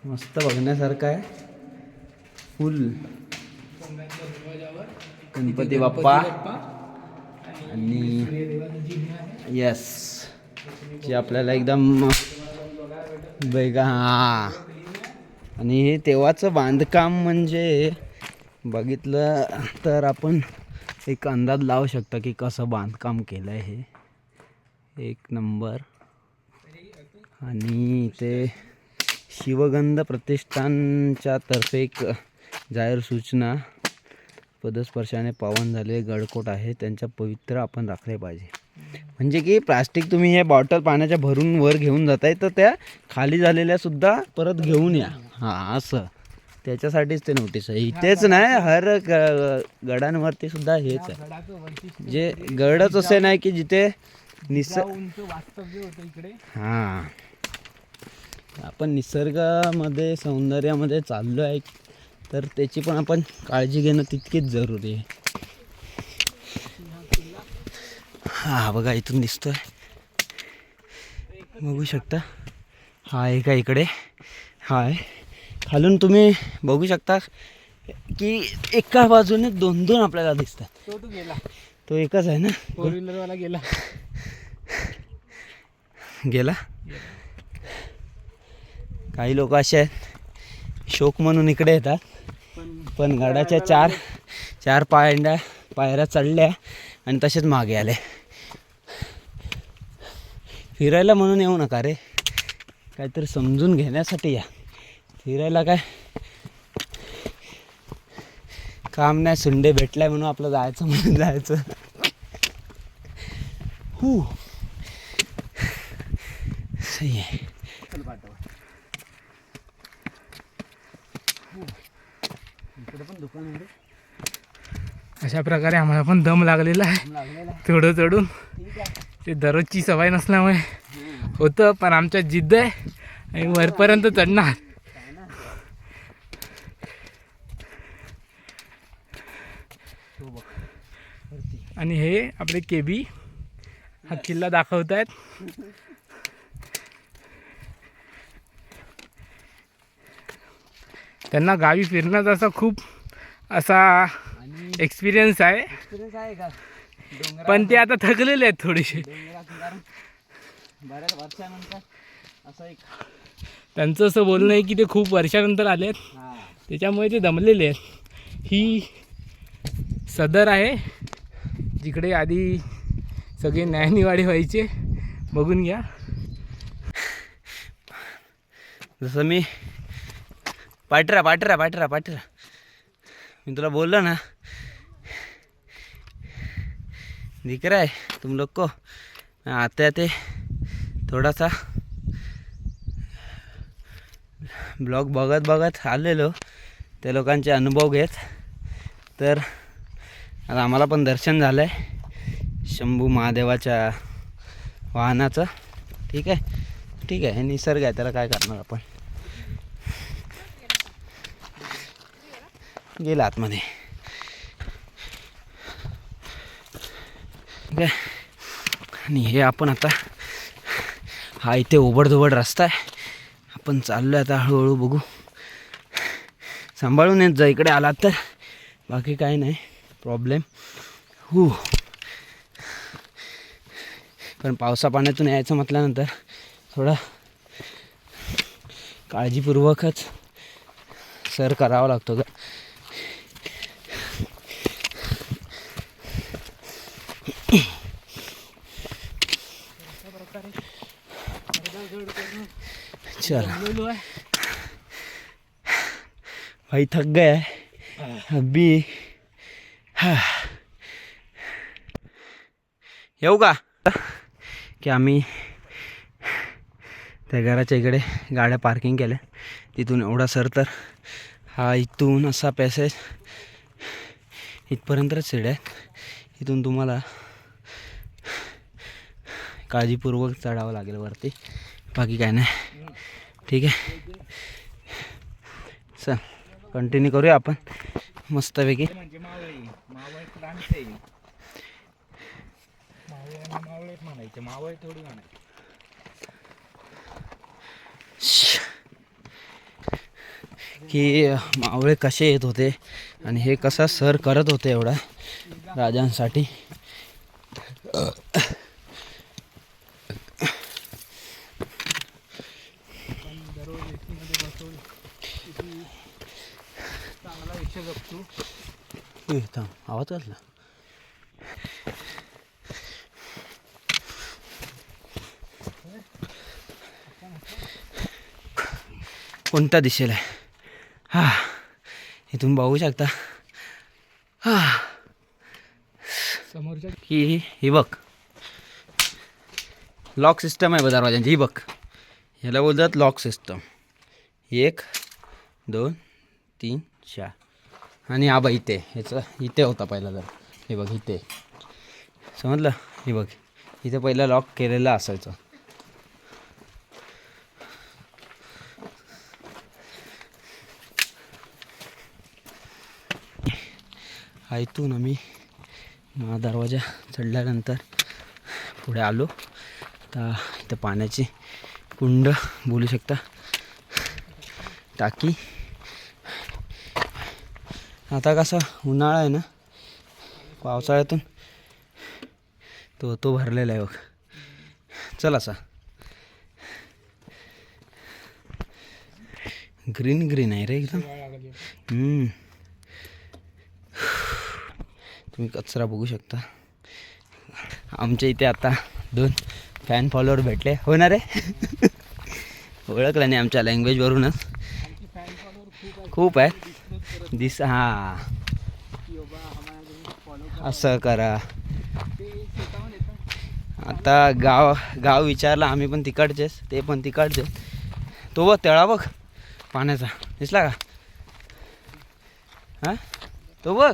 मस्त बघण्यासारखं आहे. फुल गणपती बाप्पा आणि यस जे आपल्याला एकदम वेगळा. हां, आणि हे तेव्हाचं बांधकाम म्हणजे बघितलं तर आपण एक अंदाज लावू शकता की कसं बांधकाम केलं आहे हे. एक नंबर. आणि ते शिवगंध प्रतिष्ठानच्या तर्फे एक जाहीर सूचना. पदस्पर्शाने पावन झाले गडकोट आहे त्यांच्या पवित्र आपण राखले पाहिजे. म्हणजे की प्लास्टिक तुम्ही हे बॉटल पाण्याच्या भरून वर घेऊन जाताय तर त्या खाली झालेल्या सुद्धा परत घेऊन या. हां, असं त्याच्यासाठीच ते नोटीस आहे. इथेच नाही, हर गडांवरती सुद्धा हेच आहे. जे गडच असे नाही की जिथे वास्तव्य होतं इकडे. हां, आपण निसर्गामध्ये सौंदर्यामध्ये चाललो आहे तर त्याची पण आपण काळजी घेणं तितकीच जरुरी आहे. हा बघा इथून दिसतोय, बघू शकता. हा आहे का इकडे. हाय खालून तुम्ही बघू शकता की एका बाजूने दोन दोन आपल्याला दिसतात. तो गेला, तो एकच आहे ना. फोर व्हीलरवाला गेला. गेला. काही लोक असे आहेत शोक म्हणून इकडे येतात, पण गडाच्या चार पायऱ्या चढल्या आणि तसेच मागे आले. फिरायला म्हणून येऊ नका रे, काहीतरी समजून घेण्यासाठी या. फिरायला काय काम नाही, सुंडे भेटलाय म्हणून आपलं जायचं म्हणून जायचं. सही आहे. इकडे पण दुकान आहे. अशा प्रकारे आम्हाला पण दम लागलेला आहे थोडं चढून. ते दररोजची सवय नसल्यामुळे होतं, पण आमच्या जिद्द आहे आणि वरपर्यंत चढणार. आणि हे आपले केबी हा किल्ला दाखवत आहेत. त्यांना गावी फिरण्याचा असा खूप असा एक्सपिरियन्स आहे, पण ते आता थकलेले आहेत थोडेसे. बऱ्याच वर्षानंतर असं एक त्यांचं असं बोलणं आहे की ते खूप वर्षानंतर आले आहेत, त्याच्यामुळे ते दमलेले आहेत. ही सदर आहे जिकडे आधी सगळे न्यायनिवाडे व्हायचे. बघून घ्या. जसं मी पाटरा मी तुला बोललो ना, दिख रहा है तुम लोग को. आते आते थोडासा ब्लॉग बघत आलेलो त्या लोकांचे अनुभव घेत. तर आता आम्हाला पण दर्शन झालं आहे शंभू महादेवाच्या वाहनाचं. ठीक आहे, हे निसर्ग आहे, त्याला काय करणार आपण. गेला आतमध्ये. ठीक आहे. आणि हे आपण आता हा इथे ओबडधोबड रस्ता आहे, आपण चाललो आहे आता हळूहळू. बघू, सांभाळून येत जा इकडे आलात तर, बाकी काही नाही प्रॉब्लेम. पण पावसा पाण्यातून यायचं म्हटल्यानंतर थोडा काळजीपूर्वकच सर करावा लागतो का. चल भाई, थक गया है अभी. येऊ का की आम्ही त्या घराच्या इकडे गाड्या पार्किंग केल्या. तिथून एवढा सर तर हा इथून असा पॅसेज इथपर्यंतच शिड्या आहेत. इथून तुम्हाला काळजीपूर्वक चढावं लागेल वरती, बाकी काय नाही. ठीक आहे, चल कंटिन्यू करूया आपण मस्तपैकी. मावळ थोडी की मावळे कसे येत होते आणि हे कसा सर करत होते एवढा राजांसाठी. थांब, आवाज वाटला. कोणत्या दिशेला आहे? हा, इथून बघू शकता. हा, समोरच्या ही बघ लॉक सिस्टम आहे दरवाजांची. ही बघ, ह्याला बोलतात लॉक सिस्टम. 1 2 3 4. आणि हा बघ इथे, ह्याचं इथे होता पहिला. जर हे बघ इथे, समजलं? हे बघ इथे पहिला लॉक केलेला असायचं. इथून आम्ही दरवाजा चढल्यानंतर पुढे आलो तर इथं पाण्याची कुंड बोलू शकता, टाकी. आता कसा उन्हाळा आहे ना, पावसाळ्यातून तो भरलेला आहे बघ. चल असा ग्रीन ग्रीन आहे रे एकदम. तुम्ही कचरा बघू शकता. आमच्या इथे आता 2 फॅन फॉलोअर भेटले. होणार आहे ओळखलं नाही आमच्या लँग्वेजवरूनच. खूप आहे हां, असं करा. आता गाव विचारला, आम्ही पण तिकडचेच, ते पण तिकडचे. तो बघ तळा बघ पाण्याचा, दिसला का? हां, तो बघ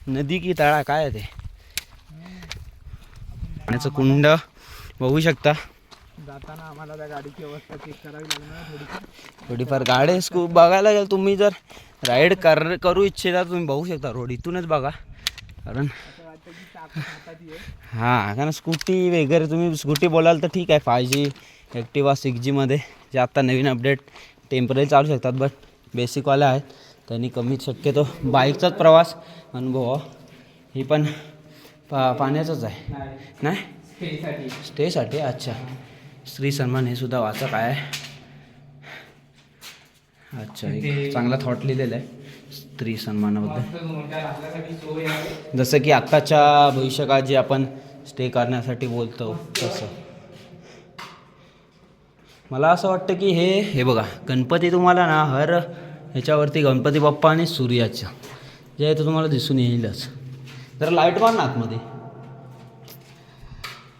नदी की तळा काय आहे ते. पाण्याचं कुंड बघू शकता. जाताना आम्हाला त्या गाडीची अवस्था चेक करावी लागणार थोडीफार. गाडी बघायला गेलं तुम्ही, जर राईड करू इच्छिता तुम्ही बघू शकता. रोड इथूनच बघा, कारण हां, कारण स्कूटी वगैरे तुम्ही स्कूटी बोलाल तर ठीक आहे. 5G ॲक्टिवा 6Gमध्ये जे आत्ता नवीन अपडेट टेम्पररी चालू शकतात, बट बेसिकवाल्या आहेत त्यांनी कमी शक्यतो बाईकचाच प्रवास अनुभव. ही पण पाण्याचंच आहे नाही, स्टेसाठी. अच्छा, श्री सन्मान हे सुद्धा वाचा काय आहे. अच्छा, एक चांगला थॉट लिहिलेला आहे स्त्री सन्मानाबद्दल. जसं की आत्ताच्या भविष्यकाळात जे आपण स्टे करण्यासाठी बोलतो तसं. मला असं वाटतं की हे बघा, गणपती तुम्हाला ना हर ह्याच्यावरती गणपती बाप्पा आणि सूर्याचं जे आहे ते तुम्हाला दिसून येईलच. जरा लाईट मार ना आतमध्ये.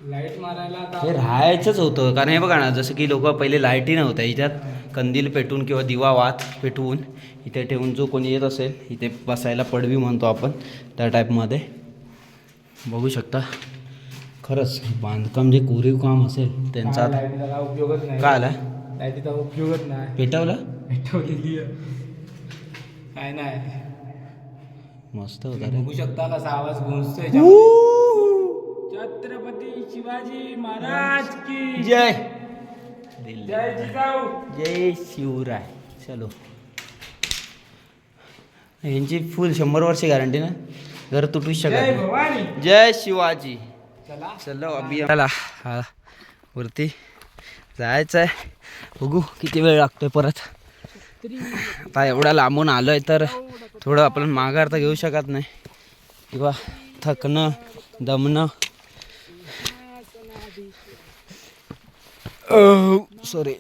लाईट मारायला हे राहायचंच होतं, कारण हे बघा ना, जसं की लोक पहिले लाईटही नव्हत्या, ह्याच्यात कंदील पेटवून किंवा दिवा वात पेटवून इथे ठेवून जो कोणी येत असेल इथे बसायला, पडवी म्हणतो आपण त्या टाईपमध्ये बघू शकता. खरंच बांधकाम जे कोरीव काम असेल त्यांचा लाईटीचा उपयोगच नाही. काय आला? लाईटीचा उपयोगच नाही. पेटवलेली काय नाही, मस्त होता रे. बघू शकता कसा आवाज घुमतोय. छत्रपती शिवाजी महाराज की जय. जय जिजाऊ, जय शिवराय. चलो, यांची फुल 100 वर्ष गॅरंटी ना, जर तुटूच शकत जय नाही. भवानी. जय शिवाजी. चला चलो अभि चला, हा वरती जायचं आहे. बघू किती वेळ लागतोय परत. आता एवढा लांबून आलोय तर थोडं आपण माघार तर घेऊ शकत नाही, किंवा थकणं दमणं. सॉरी,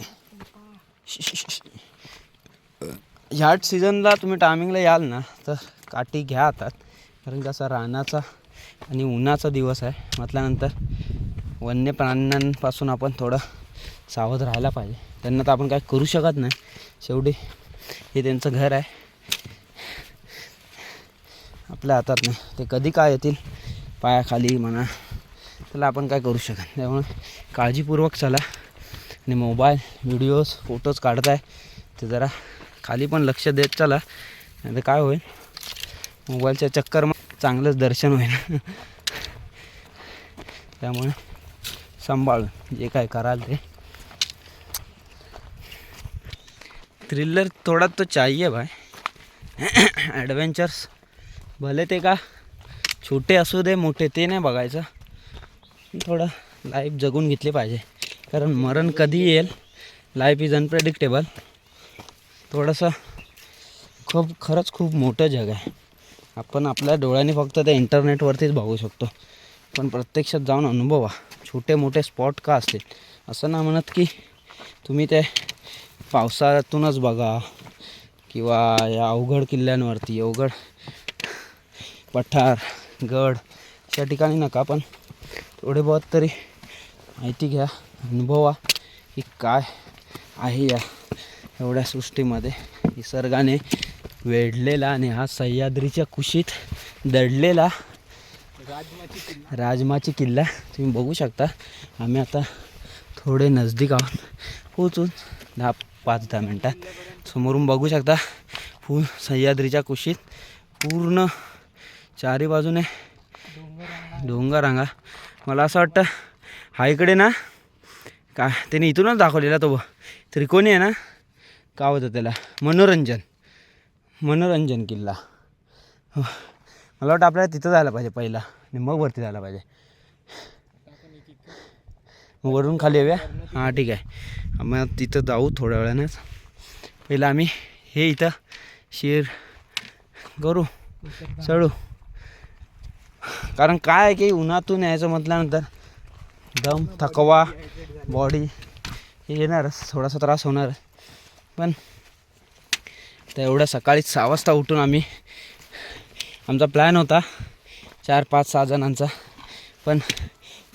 ह्याच सीझनला तुम्ही टायमिंगला याल ना तर काठी घ्या हातात, कारण कसा रानाचा आणि उन्हाचा दिवस आहे म्हटल्यानंतर वन्य प्राण्यांपासून आपण थोडं सावध राहायला पाहिजे. त्यांना तर आपण काय करू शकत नाही, शेवटी हे त्यांचं घर आहे, आपल्या हातात नाही. ते कधी काय येतील पायाखाली म्हणा, त्याला आपण काय करू शकत. त्यामुळे काळजीपूर्वक चला. आणि मोबाईल व्हिडिओज फोटोज काढताय ते जरा खाली पण लक्ष देत चला, नाही तर काय होईल, मोबाईलच्या चक्कर मग चांगलंच दर्शन होईल. त्यामुळे सांभाळून जे काय कराल ते. थ्रिलर थोड़ा तो चाहिए भाई. ॲडव्हेंचर्स भले ते का छोटे असू दे मोठे ते नाही बघायचं. थोडं लाईफ जगून घेतली पाहिजे, कारण मरण कधी येईल. Life is unpredictable. थोडंसं खरंच खूप मोठं जग आहे. आपण आपल्या डोळ्यांनी फक्त ते इंटरनेटवरतीच बघू शकतो, पण प्रत्यक्षात जाऊन अनुभवा. छोटे मोठे स्पॉट का असतील असं ना म्हणत की तुम्ही ते पावसाळ्यातूनच बघा किंवा या अवघड किल्ल्यांवरती, अवघड पठार गड अशा ठिकाणी नका, पण थोडे बहुत तरी माहिती घ्या, अनुभवा की काय आहे या एवढ्या सृष्टीमध्ये निसर्गाने वेढलेला आणि हा सह्याद्रीच्या कुशीत दडलेला राजमाची किल्ला तुम्ही बघू शकता. आम्ही आता थोडे नजदीक आहोत, पोचून 5-10 मिनटात. समोरून बघू शकता सह्याद्रीच्या कुशीत पूर्ण चारी बाजूने डोंगर रांगा. मला असं वाटतं हा इकडे ना का त्याने इथूनच दाखवलेला तो त्रिकोणी आहे ना, का होतं त्याला मनोरंजन किल्ला. मला वाटतं आपल्याला तिथं जायला पाहिजे पहिला आणि मग वरती जायला पाहिजे. मग वरून खाली येऊया. हां ठीक आहे, मग तिथं जाऊ थोड्या वेळानंच. पहिलं आम्ही हे इथं शिर करू, चढू. कारण काय आहे की उन्हातून यायचं म्हटल्यानंतर दम थकवा बॉडी हे येणारच, थोडासा त्रास होणार. पण तर एवढ्या सकाळी 6 वाजता उठून आम्ही, आमचा प्लॅन होता 4-5-6 जणांचा, पण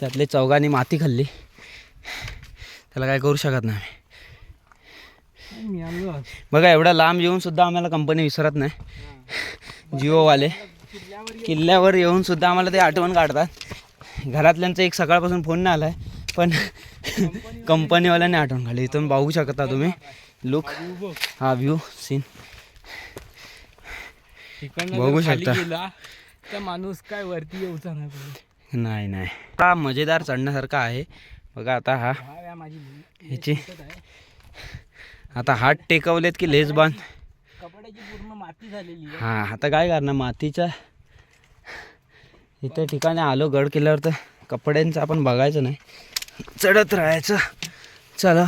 त्यातले 4घांनी माती खाल्ली. त्याला काय करू शकत नाही. बघा एवढा लांब येऊन सुद्धा आम्हाला कंपनी विसरत नाही. जिओवाले किल्ल्यावर येऊन सुद्धा आम्हाला ते आठवण काढतात. घरातल्यांचा एक सकाळपासून फोन नाही आला आहे, पण कंपनीवाल्याने आठवण काढली. इथून बघू शकता तुम्ही लुक, हा व्ह्यू सीन बघू शकता. तर माणूस काय वरती येऊचा नाही. हा मजेदार चढण्यासारखा आहे. बघा आता हा ह्याची आता हात टेकवलेत की लेस बांध. कपड्याची पूर्ण माती झालेली. हां आता काय करणार, मातीच्या इथे ठिकाणी आलो गड किल्ल्यावर, तर कपड्यांचं आपण बघायचं नाही, चढत राहायचं. चलो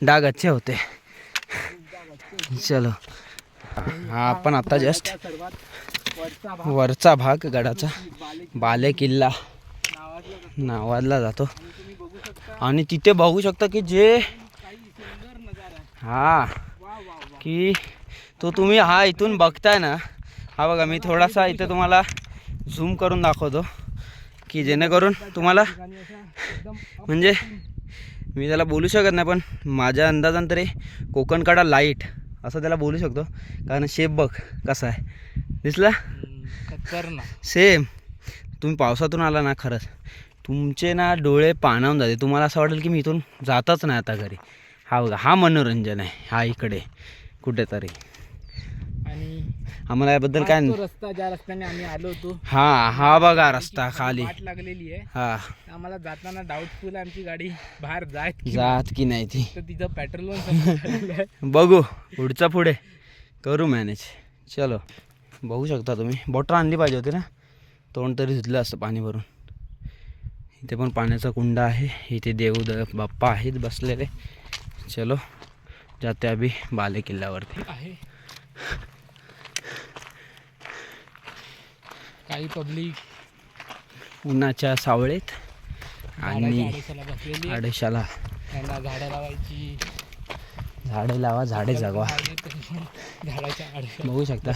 डाग अच्छे होते. चलो हा आपण आता जस्ट वरचा भाग गडाचा बाले किल्ला नावाजला जातो. आणि तिथे बघू शकता की जे हा की तो तुम्ही हा इथून बघताय ना, हा बघा मी थोडासा इथे तुम्हाला झूम करून दाखवतो की जेणेकरून तुम्हाला, म्हणजे मी त्याला बोलू शकत नाही, पण माझ्या अंदाजान तरी कोकणकडा लाईट असं त्याला बोलू शकतो. कारण शेप बघ कसा आहे, दिसला सेम. तुम्ही पावसातून आला ना, खरंच तुमचे ना डोळे पाणावून जाते. तुम्हाला असं वाटेल की मी इथून जातच नाही आता घरी. हा बघा हा मनोरंजन आहे, हा इकडे कुठेतरी. आणि आम्हाला याबद्दल काय रस्ता ज्या रस्त्याने आम्ही आलो होतो, हा बघा रस्ता खाली वाट लागलेली आहे. हा आम्हाला जाताना डाऊटफुल आमची गाडी बाहेर जात की नाही ती, तर तिथं पेट्रोल बघू पुढचा पुढे करू मॅनेज. चलो बघू शकता तुम्ही, बॉटल आणली पाहिजे होती ना, तोंड तरी धुतलं असतं पाणी भरून. इथे पण पाण्याचा कुंड आहे. इथे बाप्पा आहेत बसलेले. चलो जाते अभी बाले किल्ल्यावरती आहे. काही पब्लिक उन्हाच्या सावळेत आणि आडेशाला त्यांना झाडं लावायची, झाडे लावा झाडे जगवा. झाडाच्या आडे बघू शकता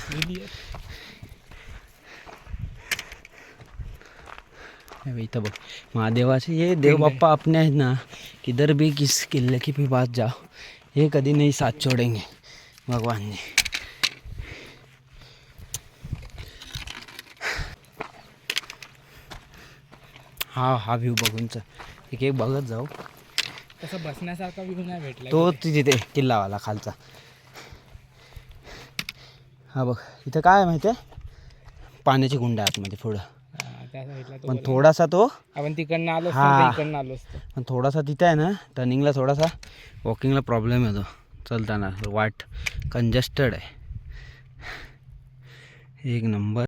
इथं बघ महादेवाचे ये देव बाप्पा अपने आहेत ना, किधर भी किस किले की भी बात जाओ, ये कधी नहीं साथ छोड़ेंगे भगवान जी. हा व्ह्यू बघून एक बघत जाऊ. तसं बसण्यासारखा व्ह्यू नाही भेटला तो तिथे किल्लावाला खालचा. हा बघ इथं काय माहिती आहे, पाण्याची गुंड आहे आतमध्ये पुढं. पण थोडासा तो आपण तिकडनं आलो, इकडनं आलो असतो. पण थोडासा तिथे आहे ना टर्निंगला थोडासा वॉकिंगला प्रॉब्लेम येतो. चालताना वाट कंजेस्टेड आहे. एक नंबर.